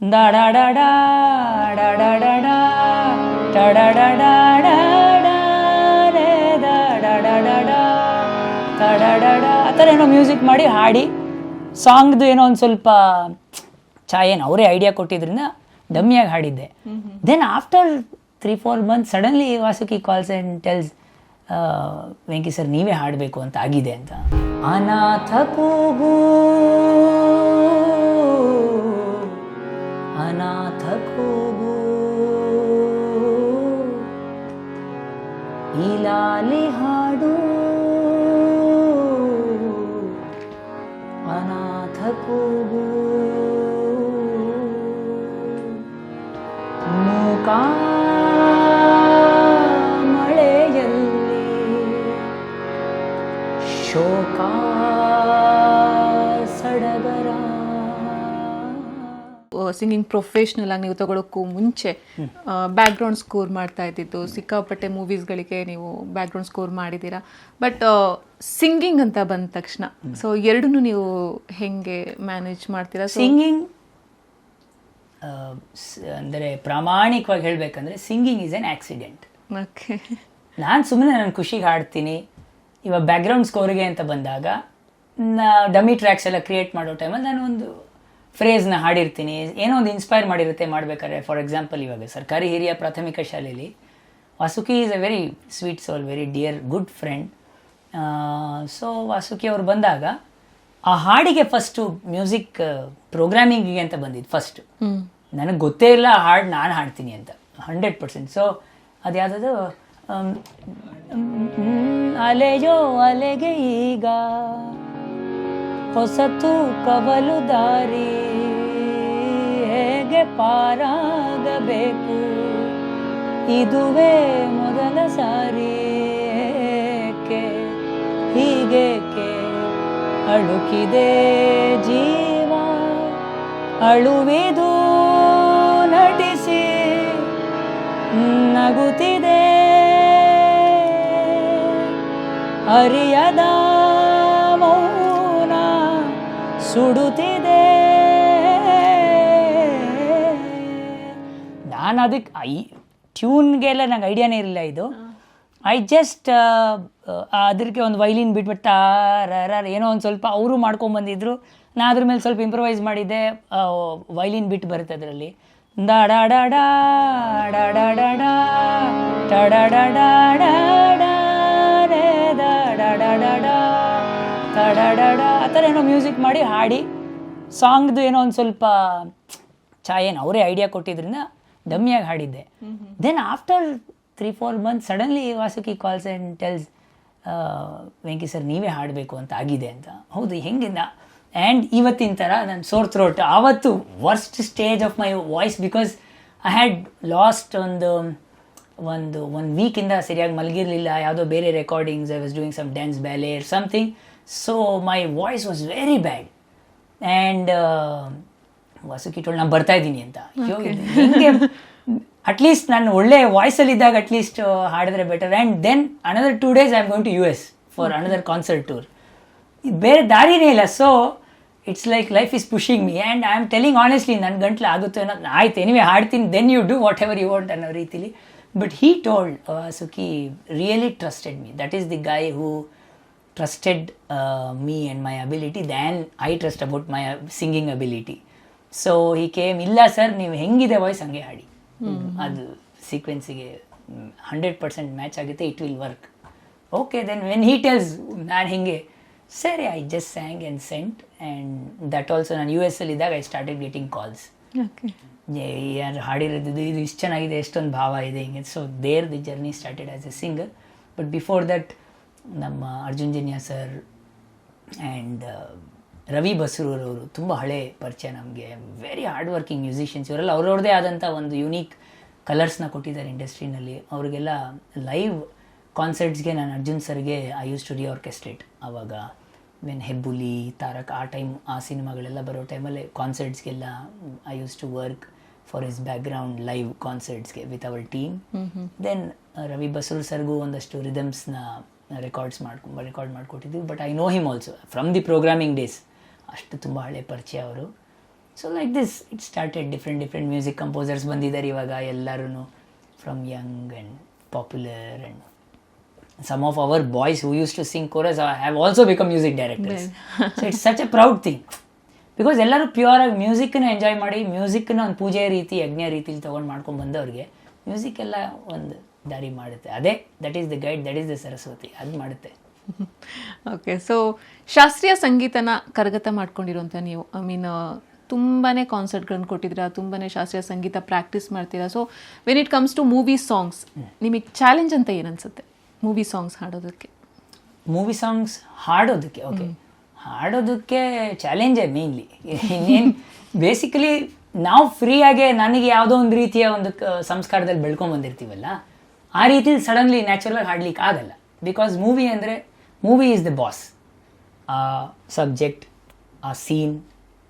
da da da da da da da da da da da da da re da da da da da da da da ಆ ಥರ ಏನೋ music ಮಾಡಿ ಹಾಡಿ ಸಾಂಗ್ದು ಏನೋ ಒಂದು ಸ್ವಲ್ಪ ಏನು ಅವರೇ ಐಡಿಯಾ ಕೊಟ್ಟಿದ್ರಿಂದ ಡಮ್ಮಿಯಾಗಿ ಹಾಡಿದ್ದೆ. Then after 3-4 months suddenly Vasuki calls and tells Venki sir ನೀವೇ ಹಾಡಬೇಕು ಅಂತ ಆಗಿದೆ ಅಂತ. ಅನಾಥ ಕೂಗು ಅನಾಥ ಕೂಗು ಈ ಲಾಲಿ ಹಾಡು ಅನಾಥ ಕೂಗು ಮೂಕ ಮಳೆಯಲ್ಲಿ ಶೋಕ ಸಡಗರ. ಸಿಂಗಿಂಗ್ ಪ್ರೊಫೆಷ್ನಲ್ ಆಗಿ ನೀವು ತಗೊಳ್ಳೋಕ್ಕೂ ಮುಂಚೆ ಬ್ಯಾಕ್ಗ್ರೌಂಡ್ ಸ್ಕೋರ್ ಮಾಡ್ತಾ ಇದ್ದಿದ್ದು, ಸಿಕ್ಕಾಪಟ್ಟೆ ಮೂವೀಸ್ಗಳಿಗೆ ನೀವು ಬ್ಯಾಕ್ಗ್ರೌಂಡ್ ಸ್ಕೋರ್ ಮಾಡಿದ್ದೀರಾ. ಬಟ್ ಸಿಂಗಿಂಗ್ ಅಂತ ಬಂದ ತಕ್ಷಣ ಸೊ ಎರಡನ್ನೂ ನೀವು ಹೆಂಗೆ ಮ್ಯಾನೇಜ್ ಮಾಡ್ತೀರಾ? ಸಿಂಗಿಂಗ್ ಅಂದರೆ ಪ್ರಾಮಾಣಿಕವಾಗಿ ಹೇಳಬೇಕಂದ್ರೆ singing is an accident. Okay, ನಾನು ಸುಮ್ಮನೆ ನಾನು ಖುಷಿಗೆ ಹಾಡ್ತೀನಿ. ಇವಾಗ ಬ್ಯಾಕ್ಗ್ರೌಂಡ್ ಸ್ಕೋರಿಗೆ ಅಂತ ಬಂದಾಗ ಡಮ್ಮಿ ಟ್ರ್ಯಾಕ್ಸ್ ಎಲ್ಲ ಕ್ರಿಯೇಟ್ ಮಾಡೋ ಟೈಮಲ್ಲಿ ನಾನು ಒಂದು ಫ್ರೇಸ್ನ ಹಾಡಿರ್ತೀನಿ, ಏನೋ ಒಂದು ಇನ್ಸ್ಪೈರ್ ಮಾಡಿರುತ್ತೆ ಮಾಡಬೇಕಾದ್ರೆ. ಫಾರ್ ಎಕ್ಸಾಂಪಲ್, ಇವಾಗ ಸರ್ಕಾರಿ ಹಿರಿಯ ಪ್ರಾಥಮಿಕ ಶಾಲೆಯಲ್ಲಿ Vasuki is a very sweet soul, very dear good friend. So Vasuki ಅವ್ರು ಬಂದಾಗ ಆ ಹಾಡಿಗೆ ಫಸ್ಟು ಮ್ಯೂಸಿಕ್ ಪ್ರೋಗ್ರಾಮಿಂಗಿಗೆ ಅಂತ ಬಂದಿದ್ದು ಫಸ್ಟ್. ನನಗೆ ಗೊತ್ತೇ ಇಲ್ಲ ಆ ಹಾಡು ನಾನು ಹಾಡ್ತೀನಿ ಅಂತ 100%. ಸೊ ಅದು ಯಾವುದದು ಅಲೆಯೋ ಅಲೆಗೆ ಈಗ ಹೊಸತು ಕವಲು ದಾರಿ ಹೇಗೆ ಪಾರಾಗಬೇಕು ಇದುವೇ ಮೊದಲ ಸಾರಿ ಏಕೆ ಹೀಗೇಕೆ ಅಳುಕಿದೆ ಜೀವ ಅಳುವಿದು ನಟಿಸಿ ನಗುತ್ತಿದೆ ಅರಿಯದ ಮೌನ ಸುಡುತ್ತಿದೆ. ನಾನು ಅದಕ್ಕೆ ಟ್ಯೂನ್ಗೆಲ್ಲ ನಂಗೆ ಐಡಿಯಾನೇ ಇರಲಿಲ್ಲ. ಇದು ಐ ಜಸ್ಟ್ ಅದಕ್ಕೆ ಒಂದು ವೈಲಿನ್ ಬಿಟ್ಬಿಟ್ಟು ತಾರ ಏನೋ ಒಂದು ಸ್ವಲ್ಪ ಅವರು ಮಾಡ್ಕೊಂಬಂದಿದ್ರು, ನಾ ಅದ್ರ ಮೇಲೆ ಸ್ವಲ್ಪ ಇಂಪ್ರವೈಸ್ ಮಾಡಿದ್ದೆ. ವೈಲಿನ್ ಬಿಟ್ಟು ಬರುತ್ತೆ ಅದರಲ್ಲಿ. ಡ ಡಾ ಡಾ ಡಾ ಡಾ ಡಾ ಡಾ ಡಾ ಡಾ ಡಾ ಡಾ ಡಾ ಡಾ ರೇ ಡಾ ಡಾ ಡಾ ಡಾ ಡಾ ಡಾ ಡಾ ಡಾ ಆ ಥರ ಏನೋ ಮ್ಯೂಸಿಕ್ ಮಾಡಿ ಹಾಡಿ ಸಾಂಗ್ದು ಏನೋ ಒಂದು ಸ್ವಲ್ಪ ಏನು ಅವರೇ ಐಡಿಯಾ ಕೊಟ್ಟಿದ್ರಿಂದ ಡಮ್ಮಿಯಾಗಿ ಹಾಡಿದ್ದೆ. Then after 3-4 months suddenly Vasuki calls and tells Venki sir ನೀವೇ ಹಾಡಬೇಕು ಅಂತ ಆಗಿದೆ ಅಂತ. ಹೌದು, ಹೆಂಗಿಂದ ಆ್ಯಂಡ್ ಇವತ್ತಿನ ಥರ ನನ್ನ ಸೋರ್ ಥ್ರೋಟ್ ಆವತ್ತು worst stage of my voice, because I had last ಒಂದು ವೀಕಿಂದ ಸರಿಯಾಗಿ ಮಲಗಿರಲಿಲ್ಲ. ಯಾವುದೋ ಬೇರೆ recordings, I was doing some dance ballet or something. So my voice was very bad. And Vasuki told ನಾನು ಬರ್ತಾಯಿದ್ದೀನಿ ಅಂತ. ಹೆಂಗೆ ಅಟ್ಲೀಸ್ಟ್ ನಾನು ಒಳ್ಳೆ ವಾಯ್ಸಲ್ಲಿದ್ದಾಗ ಅಟ್ಲೀಸ್ಟ್ ಹಾಡಿದ್ರೆ better. And then another 2 days I am going to US for another concert tour. ಬೇರೆ ದಾರಿನೇ ಇಲ್ಲ. So it's like life is pushing me and I am telling honestly ನನ್ನ ಗಂಟ್ಲು ಆಗುತ್ತೋ ಏನೋ, ಆಯ್ತು ಎನಿವೆ ಹಾಡ್ತೀನಿ, then you do whatever you want ಅನ್ನೋ ರೀತಿಲಿ. But he told, Vasuki really trusted me. That is the guy who trusted me and my ability than I trust about my singing ability. So he came, ಇಲ್ಲ sir ನೀವು ಹೆಂಗಿದೆ voice ಹಂಗೆ ಹಾಡಿ, ಅದು ಸೀಕ್ವೆನ್ಸಿಗೆ 100% match ಆಗುತ್ತೆ, it will work. Okay, then when he tells ನಾನು ಹಿಂಗೆ ಸರಿ, I just sang and sent. And that also ನಾನು US ಇದ್ದಾಗ ಐ ಸ್ಟಾರ್ಟೆಡ್ ಗೆಟಿಂಗ್ ಕಾಲ್ಸ್. ಯಾರು ಹಾಡಿರೋದು ಇದು ಇಷ್ಟು ಚೆನ್ನಾಗಿದೆ, ಎಷ್ಟೊಂದು ಭಾವ ಇದೆ ಹಿಂಗೆ. So there the journey started as a singer. But before that ನಮ್ಮ ಅರ್ಜುನ್ ಜನ್ಯ ಸರ್ ಆ್ಯಂಡ್ ರವಿ ಬಸ್ರೂರವರು ತುಂಬ ಹಳೆ ಪರಿಚಯ ನಮಗೆ. Very hard working musicians. ಇವರೆಲ್ಲ ಅವ್ರವ್ರದ್ದೇ ಆದಂಥ ಒಂದು ಯುನೀಕ್ ಕಲರ್ಸ್ನ ಕೊಟ್ಟಿದ್ದಾರೆ ಇಂಡಸ್ಟ್ರಿನಲ್ಲಿ. ಅವ್ರಿಗೆಲ್ಲ ಲೈವ್ ಕಾನ್ಸರ್ಟ್ಸ್ಗೆ ನಾನು ಅರ್ಜುನ್ ಸರ್ಗೆ ಐ ಯೂಸ್ ಟು ಆರ್ಕೆಸ್ಟ್ರೇಟ್. ಆವಾಗ ವೆನ್ ಹೆಬ್ಬುಲಿ, ತಾರಕ್, ಆ ಟೈಮ್ ಆ ಸಿನಿಮಾಗಳೆಲ್ಲ ಬರೋ ಟೈಮಲ್ಲಿ ಕಾನ್ಸರ್ಟ್ಸ್ಗೆಲ್ಲ I use to work for his background live ಕಾನ್ಸರ್ಟ್ಸ್ಗೆ with our team. Then Ravi Basrur ಸರ್ಗೂ ಒಂದಷ್ಟು ರಿದಮ್ಸ್ನ ರೆಕಾರ್ಡ್ ಮಾಡಿಕೊಟ್ಟಿದ್ವಿ. But I know him also from the programming days. ಅಷ್ಟು ತುಂಬ ಹಳೆ ಪರಿಚಯ ಅವರು. So like this it started. Different music composers ಬಂದಿದ್ದಾರೆ ಇವಾಗ ಎಲ್ಲರೂ, from young and popular, and some of our boys who used to sing chorus have also become music directors. So it's such a proud thing, because ಎಲ್ಲರೂ pure ಆಗಿ ಮ್ಯೂಸಿಕ್ನ enjoy ಮಾಡಿ, ಮ್ಯೂಸಿಕ್ನ ಒಂದು ಪೂಜೆ ರೀತಿ, ಯಜ್ಞ ರೀತಿಲಿ ತೊಗೊಂಡು ಮಾಡ್ಕೊಂಡು ಬಂದವ್ರಿಗೆ ಮ್ಯೂಸಿಕ್ ಎಲ್ಲ ಒಂದು ದಾರಿ ಮಾಡುತ್ತೆ. ಅದೇ that is the guide, that is the Saraswati, ಅದು ಮಾಡುತ್ತೆ. ಓಕೆ, ಸೊ ಶಾಸ್ತ್ರೀಯ ಸಂಗೀತನ ಕರಗತ ಮಾಡ್ಕೊಂಡಿರುವಂಥ ನೀವು, ಐ ಮೀನ್ ತುಂಬಾ ಕಾನ್ಸರ್ಟ್ಗಳನ್ನು ಕೊಟ್ಟಿದ್ದೀರಾ, ತುಂಬಾ ಶಾಸ್ತ್ರೀಯ ಸಂಗೀತ ಪ್ರಾಕ್ಟೀಸ್ ಮಾಡ್ತೀರಾ. So when it comes to movie songs, ನಿಮಗೆ ಚಾಲೆಂಜ್ ಅಂತ ಏನನ್ಸುತ್ತೆ ಮೂವಿ ಸಾಂಗ್ಸ್ ಹಾಡೋದಕ್ಕೆ? ಮೂವಿ ಸಾಂಗ್ಸ್ ಹಾಡೋದಕ್ಕೆ, ಓಕೆ, ಹಾಡೋದಕ್ಕೆ ಚಾಲೆಂಜೇ ಮೇನ್ಲಿ. ಇನ್ನೇನು ಬೇಸಿಕಲಿ ನಾವು ಫ್ರೀಯಾಗೆ, ನನಗೆ ಯಾವುದೋ ಒಂದು ರೀತಿಯ ಒಂದು ಸಂಸ್ಕಾರದಲ್ಲಿ ಬೆಳ್ಕೊಂಡು ಬಂದಿರ್ತೀವಲ್ಲ, ಆ ರೀತಿಲಿ ಸಡನ್ಲಿ ನ್ಯಾಚುರಲ್ ಹಾಡ್ಲಿಕ್ಕೆ ಆಗಲ್ಲ. ಬಿಕಾಸ್ ಮೂವಿ ಅಂದರೆ, ಮೂವಿ ಈಸ್ ದ ಬಾಸ್. ಆ ಸಬ್ಜೆಕ್ಟ್, ಆ ಸೀನ್,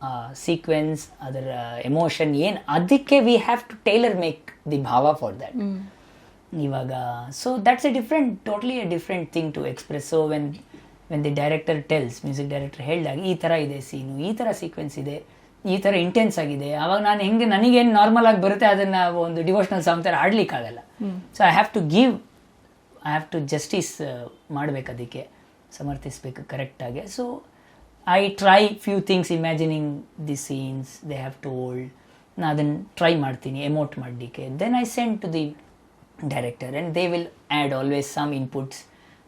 ಆ ಸೀಕ್ವೆನ್ಸ್, ಅದರ ಎಮೋಷನ್ ಏನು, ಅದಕ್ಕೆ we have to tailor make the ಭಾವ ಫಾರ್ ದ್ಯಾಟ್. ಇವಾಗ so that's totally a different thing to express. So when the director tells, music director ಹೇಳಿದಾಗ ಈ ಥರ ಇದೆ ಸೀನು, ಈ ಥರ ಸೀಕ್ವೆನ್ಸ್ ಇದೆ, ಈ ಥರ ಇಂಟೆನ್ಸ್ ಆಗಿದೆ, ಆವಾಗ ನಾನು ಹೆಂಗೆ ನನಗೇನು ನಾರ್ಮಲ್ ಆಗಿ ಬರುತ್ತೆ ಅದನ್ನು ಒಂದು ಡಿವೋಷನಲ್ ಸಾಂಗ್ ಥರ ಆಡಲಿಕ್ಕಾಗಲ್ಲ. So I have to justice ಮಾಡಬೇಕು, ಅದಕ್ಕೆ ಸಮರ್ಥಿಸಬೇಕು ಕರೆಕ್ಟಾಗಿ. So I try few things, imagining the scenes they have told, ನಾನು ಅದನ್ನು ಟ್ರೈ ಮಾಡ್ತೀನಿ ಎಮೋಟ್ ಮಾಡಲಿಕ್ಕೆ. Then I send to the director and they will add always some inputs,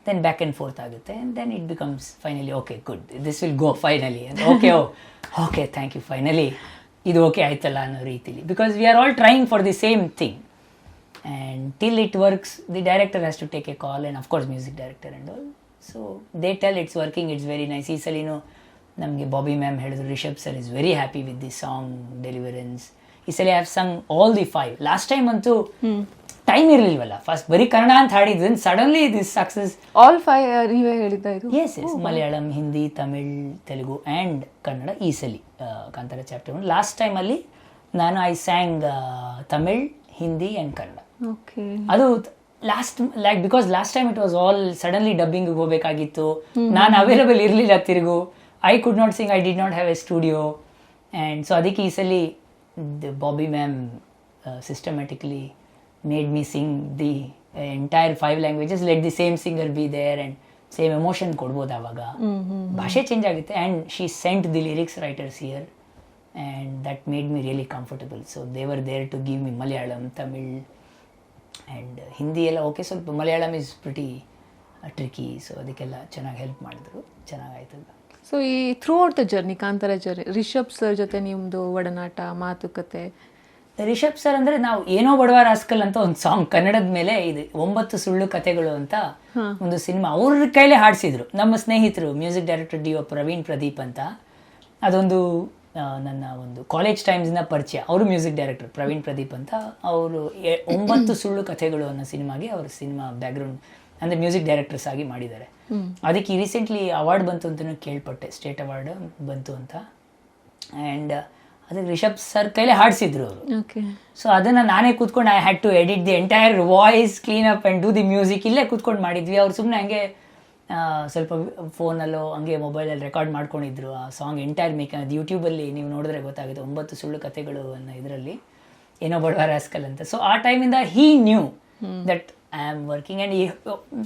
then back and forth ಆಗುತ್ತೆ, and then it becomes finally okay, good, this will go finally, and okay thank you, finally ಇದು okay ಆಯ್ತಲ್ಲ ಅನ್ನೋ ರೀತಿಲಿ, because we are all trying for the same thing, and till it works the director has to take a call, and of course music director and all, so they tell it's working, it's very nice. ಈ ಸಲಿನೂ ನಮಗೆ Bobby ma'am ಹೇಳಿದ್ರು, Rishab sir is very happy with the song deliverance. ಈ ಸಲ have sung all the 5. Last time ಅಂತೂ time ಇರಲಿಲ್ವಲ್ಲ, first ಬರೀ ಕನ್ನಡ ಅಂತ ಹಾಡಿದ್ದು, ಸಡನ್ಲಿ ದಿಸ್ ಸಕ್ಸಸ್. ಆಲ್ 5 ನೀವೇ ಹೇಳಿದ್ದ ಇದು? Yes, Malayalam, Hindi, Tamil, Telugu and Kannada. ಈ ಸಲ ಕಾಂತಾರ ಚಾಪ್ಟರ್ 1 ಲಾಸ್ಟ್ ಟೈಮಲ್ಲಿ ನಾನು I sang Tamil, Hindi and Kannada. Okay, ಅದು because last time it was all suddenly dubbing ಹೋಗಬೇಕಾಗಿತ್ತು, ನಾನು ಅವೈಲಬಲ್ ಇರಲಿಲ್ಲ ತಿರುಗು, I could not sing, I did not have a studio, and so ಅದಕ್ಕೆ ಈ ಸಲ Bobby ma'am systematically made me sing the entire 5 languages, let the same singer be there and same emotion ಕೊಡ್ಬೋದು. ಆವಾಗ ಭಾಷೆ change ಆಗುತ್ತೆ, and she sent the lyrics writers here, and that made me really comfortable. So they were there to give me Malayalam, Tamil and Hindi ಎಲ್ಲ okay, ಸ್ವಲ್ಪ Malayalam is pretty tricky, so ಅದಕ್ಕೆಲ್ಲ ಚೆನ್ನಾಗಿ help ಮಾಡಿದ್ರು, ಚೆನ್ನಾಗಾಯ್ತದ. So ಈ throughout the journey, Kantara journey, Rishab sir ಜೊತೆ ನಿಮ್ಮದು ಒಡನಾಟ, ಮಾತುಕತೆ? ರಿಷಬ್ ಸರ್ ಅಂದರೆ, ನಾವು ಏನೋ ಬಡವ ರಾಸ್ಕಲ್ ಅಂತ ಒಂದು ಸಾಂಗ್ ಕನ್ನಡದ ಮೇಲೆ, ಇದು 9 ಸುಳ್ಳು ಕಥೆಗಳು ಅಂತ ಒಂದು ಸಿನಿಮಾ ಅವ್ರ ಕೈಲೇ ಹಾಡಿಸಿದ್ರು ನಮ್ಮ ಸ್ನೇಹಿತರು, ಮ್ಯೂಸಿಕ್ ಡೈರೆಕ್ಟರ್ ಡಿ.ಒ. ಪ್ರವೀಣ್ ಪ್ರದೀಪ್ ಅಂತ. ಅದೊಂದು ನನ್ನ ಒಂದು ಕಾಲೇಜ್ ಟೈಮ್ಸಿಂದ ಪರಿಚಯ. ಅವರು ಮ್ಯೂಸಿಕ್ ಡೈರೆಕ್ಟರ್ ಪ್ರವೀಣ್ ಪ್ರದೀಪ್ ಅಂತ. ಅವರು 9 ಸುಳ್ಳು ಕಥೆಗಳು ಅನ್ನೋ ಸಿನಿಮಾಗೆ ಅವರು ಸಿನಿಮಾ ಬ್ಯಾಕ್ಗ್ರೌಂಡ್ ಅಂದರೆ ಮ್ಯೂಸಿಕ್ ಡೈರೆಕ್ಟರ್ಸ್ ಆಗಿ ಮಾಡಿದ್ದಾರೆ. ಅದಕ್ಕೆ ರೀಸೆಂಟ್ಲಿ ಅವಾರ್ಡ್ ಬಂತು ಅಂತಲೂ ಕೇಳ್ಪಟ್ಟೆ, ಸ್ಟೇಟ್ ಅವಾರ್ಡ್ ಬಂತು ಅಂತ. ಆ್ಯಂಡ್ ಅದಕ್ಕೆ ರಿಷಬ್ ಸರ್ ಕೈಲೇ ಹಾಡಿಸಿದ್ರು ಅವರು. ಸೊ ಅದನ್ನು ನಾನೇ ಕೂತ್ಕೊಂಡು I had to edit the entire voice, clean up and do the music, ಇಲ್ಲೇ ಕೂತ್ಕೊಂಡು ಮಾಡಿದ್ವಿ. ಅವ್ರು ಸುಮ್ಮನೆ ಹಂಗೆ ಸ್ವಲ್ಪ ಫೋನಲ್ಲೋ ಹಂಗೆ ಮೊಬೈಲಲ್ಲಿ ರೆಕಾರ್ಡ್ ಮಾಡ್ಕೊಂಡಿದ್ರು ಆ ಸಾಂಗ್ ಎಂಟೈರ್ ಮೇಕಿಂಗ್. ಅದು ಯೂಟ್ಯೂಬಲ್ಲಿ ನೀವು ನೋಡಿದ್ರೆ ಗೊತ್ತಾಗುತ್ತೆ, 9 ಸುಳ್ಳು ಕಥೆಗಳು ಅನ್ನೋ ಇದರಲ್ಲಿ, ಏನೋ ಬಡವ ರಾಸ್ಕಲ್ ಅಂತ. ಸೊ ಆ ಟೈಮಿಂದ he knew that I am working, and ಈ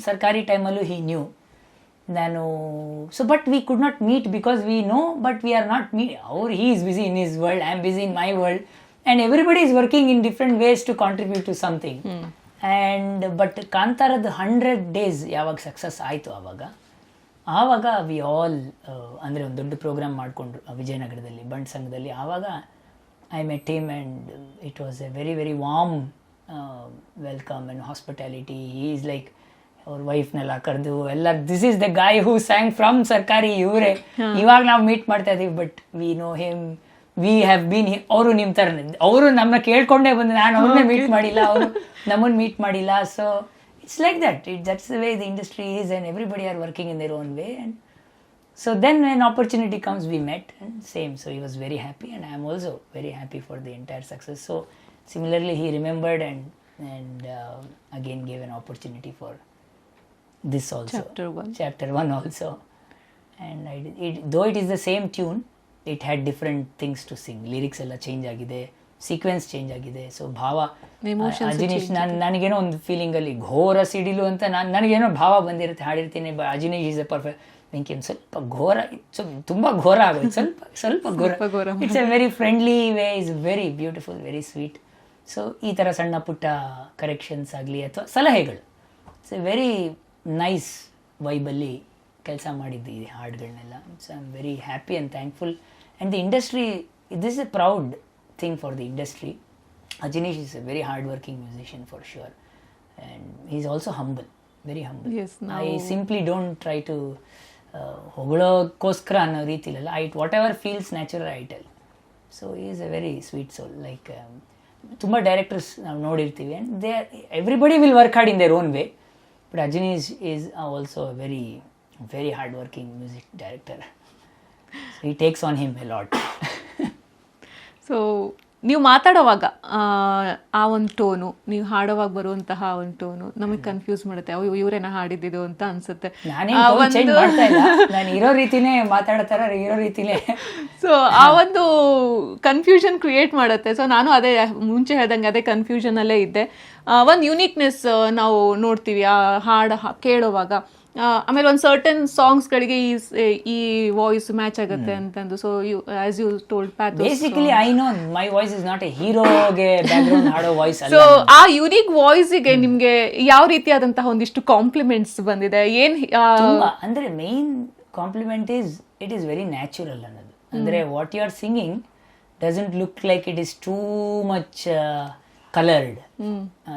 ಸರ್ಕಾರಿ ಟೈಮಲ್ಲೂ ಹೀ ನ್ಯೂ ನಾನು. So but we could not meet because we know, but we are not meet. he is busy in his world, I am busy in my world, and everybody is working in different ways to contribute to something. And but ಕಾಂತಾರದ 100 days ಯಾವಾಗ success ಆಯಿತು, ಆವಾಗ we all ಅಂದರೆ ಒಂದು ದೊಡ್ಡ program ಮಾಡಿಕೊಂಡ್ರು ವಿಜಯನಗರದಲ್ಲಿ ಬಂಡ್ ಸಂಘದಲ್ಲಿ. ಆವಾಗ I met him, and it was a very very warm welcome and hospitality. He is like ಅವ್ರ ವೈಫ್ನೆಲ್ಲ ಕರೆದು ಎಲ್ಲ, this is the guy who sang from Sarkari, ಇವರೇ. ಇವಾಗ ನಾವು ಮೀಟ್ ಮಾಡ್ತಾ ಇದೀವಿ, but we know him, we have been. ಅವರು ನಿಮ್ಮ ಥರ, ಅವರು ನಮ್ಮನ್ನ ಕೇಳ್ಕೊಂಡೇ ಬಂದು, ನಾನು ಅವ್ರನ್ನೇ ಮೀಟ್ ಮಾಡಿಲ್ಲ, ಅವರು ನಮ್ಮನ್ನು ಮೀಟ್ ಮಾಡಿಲ್ಲ. So it's like that's the way the industry is, and everybody are working in their own way. And so then when opportunity comes we met, and same. So he was very happy, and I am also very happy for the entire success. So similarly he remembered and again gave an opportunity for this also, chapter 1 also, and I did it, though it is the same tune, it had different things to sing. Lyrics ಎಲ್ಲ change ಆಗಿದೆ, sequence change ಆಗಿದೆ. So ಭಾವ ಅಜಿನೀಶ್ ನನಗೇನೋ ಒಂದು ಫೀಲಿಂಗಲ್ಲಿ ಘೋರ ಸಿಡಿಲು ಅಂತ ನನಗೇನೋ ಭಾವ ಬಂದಿರುತ್ತೆ, ಹಾಡಿರ್ತೀನಿ. Ajaneesh is a perfect. ಬೆಂಕಿ ಒಂದು ಸ್ವಲ್ಪ ಘೋರ, ತುಂಬ ಘೋರ ಆಗೋದು, ಸ್ವಲ್ಪ ಘೋರ. It's a very friendly way, is very beautiful, very sweet. So ಈ ಥರ ಸಣ್ಣ ಪುಟ್ಟ ಕರೆಕ್ಷನ್ಸ್ ಆಗಲಿ ಅಥವಾ ಸಲಹೆಗಳು, ಇಟ್ಸ್ ಎ ವೆರಿ ನೈಸ್ ವೈಬಲ್ಲಿ ಕೆಲಸ ಮಾಡಿದ್ದು ಈ ಹಾಡುಗಳನ್ನೆಲ್ಲ. So I am very happy and thankful. And the industry, this is a proud thing for the industry. Ajinish is a very hard-working musician for sure, and he's also humble, very humble. Yes, I simply don't try to ಹೊಗಳೋಕ್ಕೋಸ್ಕರ ಅನ್ನೋ ರೀತಿಲಲ್ಲ. whatever feels natural I tell. So he is a very sweet soul. Like ತುಂಬ directors ನಾವು ನೋಡಿರ್ತೀವಿ, and everybody will work hard in their own way, but Ajinish is also a very, very hard-working music director. So he takes on him a lot. So ನೀವು ಮಾತಾಡೋವಾಗ ಆ ಒಂದು tone, ನೀವು ಹಾಡೋವಾಗ ಬರುವಂತಹ ಒಂದು tone ನಮಗೆ ಕನ್ಫ್ಯೂಸ್ ಮಾಡುತ್ತೆ. ಅವು ಇವರೇನ ಹಾಡಿದ್ದು ಅಂತ ಅನ್ಸುತ್ತೆ. ನಾನು ಇರೋ ರೀತಿನೇ ಮಾತಾಡತಾರ, ಇರೋ ರೀತಿನೇ. ಸೊ ಆ ಒಂದು ಕನ್ಫ್ಯೂಷನ್ ಕ್ರಿಯೇಟ್ ಮಾಡುತ್ತೆ. ಸೊ ನಾನು ಅದೇ ಮುಂಚೆ ಹೇಳ್ದಂಗೆ ಅದೇ ಕನ್ಫ್ಯೂಷನ್ ಅಲ್ಲೇ ಇದ್ದೆ. ಒಂದು ಯುನೀಕ್ನೆಸ್ ನಾವು ನೋಡ್ತೀವಿ ಆ ಹಾಡು ಕೇಳೋವಾಗ. ಆಮೇಲೆ ಒಂದು ಸರ್ಟನ್ ಸಾಂಗ್ಸ್ಗಳಿಗೆ ಈ ವಾಯ್ಸ್ ಮ್ಯಾಚ್ ಆಗುತ್ತೆ ಅಂತಂದು. So you as you told pathos, basically I know my voice is not a ಹೀರೋಗೆ ಬ್ಯಾಕ್ಗ್ರೌಂಡ್ ಹಾಡೋ ವಾಯ್ಸ್ ಅಲ್ಲ. ಸೊ ಆ ಯುನೀಕ್ ವಾಯ್ಸಿಗೆ ನಿಮ್ಗೆ ಯಾವ ರೀತಿಯಾದಂತಹ ಒಂದಿಷ್ಟು ಕಾಂಪ್ಲಿಮೆಂಟ್ಸ್ ಬಂದಿದೆ? ಏನ್ ಅಂದ್ರೆ main compliment it is very natural ಅನ್ನೋದು. ಅಂದ್ರೆ what you are singing doesn't look like it is too much coloured.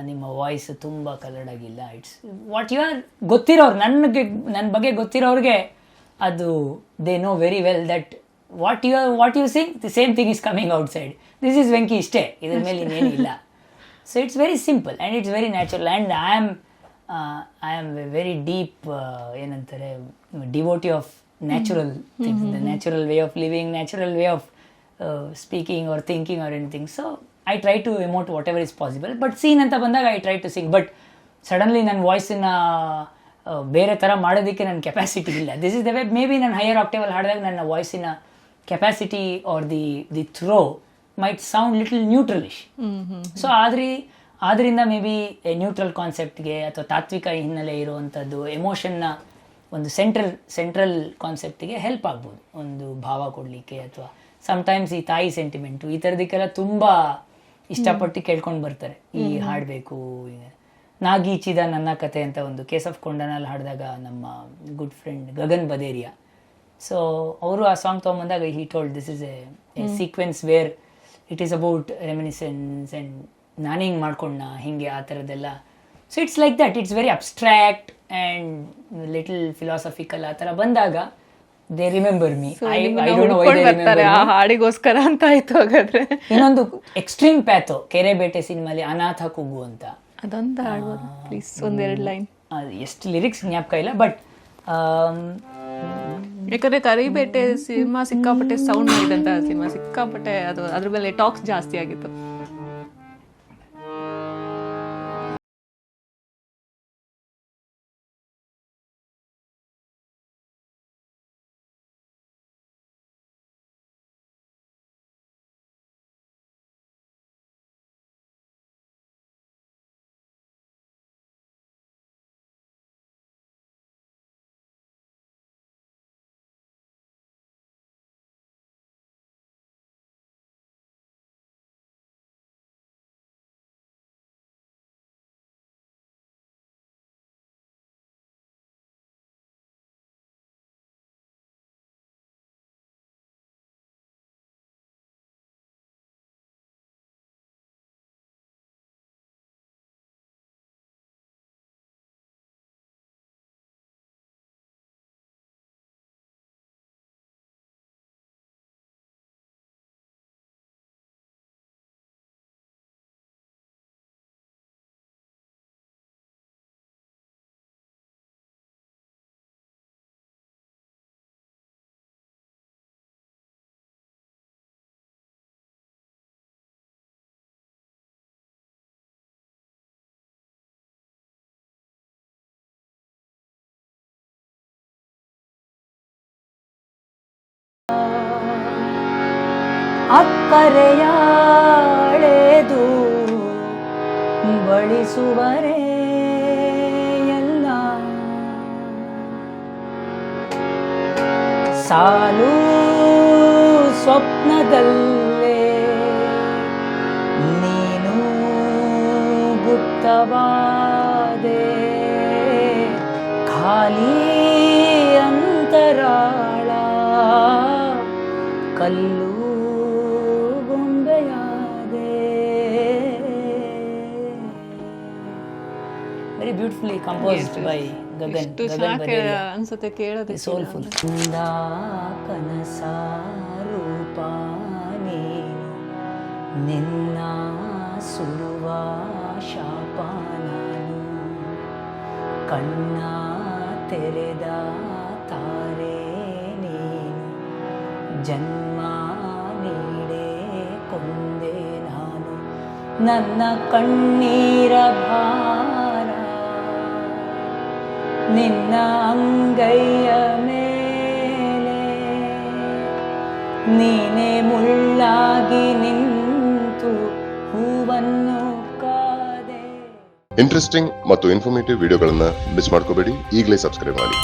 ನಿಮ್ಮ ವಾಯ್ಸ್ ತುಂಬ ಕಲರ್ಡ್ ಆಗಿಲ್ಲ. ಇಟ್ಸ್ ವಾಟ್ ಯು ಆರ್ ಗೊತ್ತಿರೋರು, ನನ್ನ ಬಗ್ಗೆ ಗೊತ್ತಿರೋರಿಗೆ ಅದು they know very well that what you sing the same thing is coming outside. This is Venky, ಇಷ್ಟೇ, ಇದ್ರ ಮೇಲೆ ಇನ್ನೇನು ಇಲ್ಲ. So it's very simple and it's very natural. And I am very deep, ಏನಂತಾರೆ, devotee of natural things, the natural way of living, natural way of speaking or thinking or anything. So I try to emote whatever is possible, but scene ಅಂತ ಬಂದಾಗ I try to sing. But suddenly ನನ್ನ ವಾಯ್ಸನ್ನ ಬೇರೆ ಥರ ಮಾಡೋದಕ್ಕೆ ನನ್ನ capacity ಇಲ್ಲ. This is the way. Maybe ನಾನು ಹೈಯರ್ ಆಕ್ಟೇವಲ್ಲಿ ಹಾಡಿದಾಗ ನನ್ನ ವಾಯ್ಸಿನ capacity or the throw might sound little neutralish. So ಆದ್ರಿಂದ ಮೇ ಬಿ ನ್ಯೂಟ್ರಲ್ ಕಾನ್ಸೆಪ್ಟ್ಗೆ ಅಥವಾ ತಾತ್ವಿಕ ಹಿನ್ನೆಲೆ ಇರುವಂಥದ್ದು ಎಮೋಷನ್ನ ಒಂದು ಸೆಂಟ್ರಲ್ ಕಾನ್ಸೆಪ್ಟಿಗೆ ಹೆಲ್ಪ್ ಆಗ್ಬೋದು, ಒಂದು ಭಾವ ಕೊಡಲಿಕ್ಕೆ. ಅಥವಾ ಸಮ್ಟೈಮ್ಸ್ ಈ ತಾಯಿ ಸೆಂಟಿಮೆಂಟು ಈ ಥರದಕ್ಕೆಲ್ಲ ತುಂಬ ಇಷ್ಟಪಟ್ಟು ಕೇಳ್ಕೊಂಡು ಬರ್ತಾರೆ, ಈ ಹಾಡಬೇಕು. ನಾಗೀಚಿದ ನನ್ನ ಕತೆ ಅಂತ ಒಂದು ಕೇಸ್ ಆಫ್ ಕೊಂಡನಲ್ಲಿ ಹಾಡಿದಾಗ ನಮ್ಮ good friend Gagan Baderiya, so ಅವರು ಆ ಸಾಂಗ್ ತೊಗೊಂಬಂದಾಗ he told this is a sequence where it is about reminiscence and ನಾನು ಹಿಂಗೆ ಮಾಡ್ಕೊಂಡ ಹಿಂಗೆ ಆ ಥರದ್ದೆಲ್ಲ. So it's like that, it's very abstract and little philosophical. ಆ ಥರ ಬಂದಾಗ ದೇ ರಿಮೆಂಬರ್ ಮೀ. ಹಾಡಿಗೋಸ್ಕರ ಅಂತ ಆಯ್ತು. ಹಾಗಾದ್ರೆ ಇನ್ನೊಂದು ಎಕ್ಸ್ಟ್ರೀಮ್ ಪ್ಯಾಥೋ ಕೆರೆಬೇಟೆ ಸಿನಿಮಾಲಿ ಅನಾಥ ಕೂಗು ಅಂತ, ಅದೊಂದು ಹಾಡ್ಬೋದು ಪ್ಲೀಸ್, ಒಂದೆರಡು ಲೈನ್. ಎಷ್ಟು ಲಿರಿಕ್ಸ್ ಜ್ಞಾಪಕ ಇಲ್ಲ, ಬಟ್ ಯಾಕಂದ್ರೆ ಕರಿಬೇಟೆ ಸಿನಿಮಾ ಸಿಕ್ಕಾಪಟ್ಟೆ ಸೌಂಡ್ ಮಾಡಿದಂತ ಸಿನಿಮಾ, ಸಿಕ್ಕಾಪಟ್ಟೆ ಅದು ಅದ್ರ ಮೇಲೆ ಟಾಕ್ಸ್ ಜಾಸ್ತಿ ಆಗಿತ್ತು. ಅಕ್ಕರೆಯಾಳೆದು ಬಳಿಸುವರೇ ಎಲ್ಲ ಸಾಲು ಸ್ವಪ್ನದಲ್ಲೇ ನೀನು ಗುಪ್ತವಾದೆ ಖಾಲಿ ಅಂತರಾಳ ಕಲ್ಲು ಗೊಂಬೆಯಾದೆ. Very beautifully composed by Gagan ಅನ್ಸುತ್ತೆ ಕೇಳೋದು ಸೋಲ್ಫುಲ್. ಕನಸ ರೂಪ ನೀನು ನಿನ್ನ ಸುಡುವ ಶಾಪ ನಾನು ಕಣ್ಣ ತೆರೆದ ತಾರೆ ನೀನು ಜನ್ಮ ನೀಡೇ ಕೊಂದೆ ನಾನು ನನ್ನ ಕಣ್ಣೀರ ಭಾರ ನಿನ್ನ ಅಂಗೈಯ ಮೇಲೆ ನೀನೇ ಮುಳ್ಳಾಗಿ ನಿಂತು ಹೂವನ್ನು ಕಾದೆ. ಇಂಟ್ರೆಸ್ಟಿಂಗ್ ಮತ್ತು ಇನ್ಫಾರ್ಮೇಟಿವ್ ವಿಡಿಯೋಗಳನ್ನ ಮಿಸ್ ಮಾಡ್ಕೋಬೇಡಿ, ಈಗಲೇ ಸಬ್ಸ್ಕ್ರೈಬ್ ಮಾಡಿ.